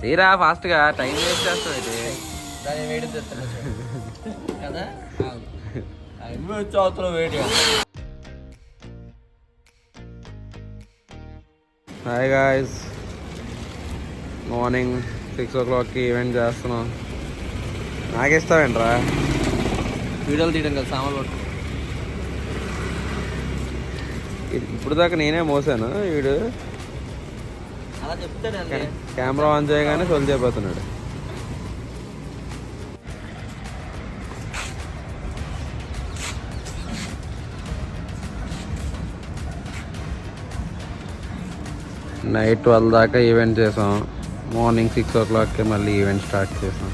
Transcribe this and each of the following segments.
తీరా ఫాస్ట్గా time waste చేస్తుంది దాన్ని వేడి తెస్తాను కదా చదువుతున్నా వేడి. Hi guys, morning 6 o'clock event చేస్తున్నాం. నాకిస్తావేంట్రా వీడియోలు తీయడం కదా, సామాన్లు పట్టుకో. ఇప్పుడు దాకా నేనే మోసాను. వీడు అలా చెప్తాడు, కెమెరా ఆన్ చేయగానే సొల్ చేయబోతున్నాడు. నైట్ 12 దాకా ఈవెంట్ చేసాం. మార్నింగ్ 6 o'clock మళ్ళీ ఈవెంట్ స్టార్ట్ చేసాం.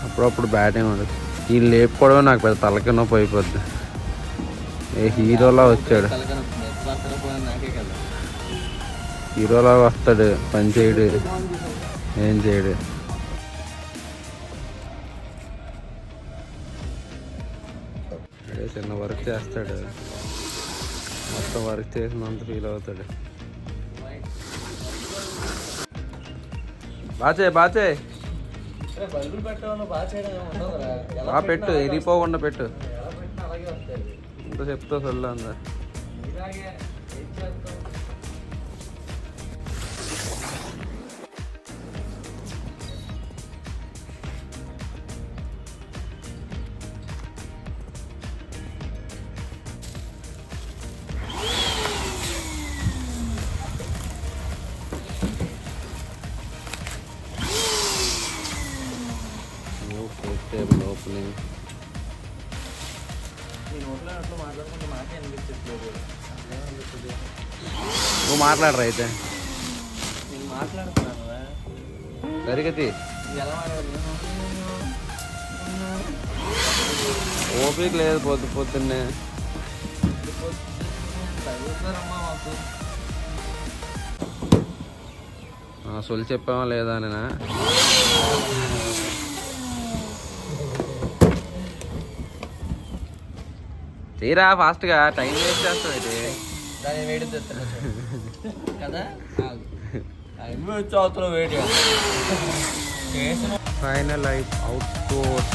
అప్పుడప్పుడు బ్యాటింగ్ ఉండదు. ఈ లేపుకోవడమే నాకు పెద్ద తలకి నొప్పి అయిపోద్ది. ఏ హీరోలా వచ్చాడు, హీరోలా వస్తాడు, పని చేయడు, ఏం చేయడు. అదే చిన్న వర్క్ చేస్తాడు, మొత్తం వర్క్ చేసినంత ఫీల్ అవుతాడు. బాచే పెట్టు, ఇరిగిపోకుండా పెట్టు. ఇంత చెప్తా సొల్లు అందా. Table opening. నువ్వు మాట్లాడరా అయితే. నేను మాట్లాడుతున్నాను సరిగతి. ఓపిక లేదు పొద్దున్నే. సొల్లు చెప్పామా లేదా నేనా? తీరా ఫాస్ట్గా టైం వేస్ట్ చేస్తుంది. దాన్ని వేడి తెస్తాను కదా చదువుతున్నా వేడి. Final out score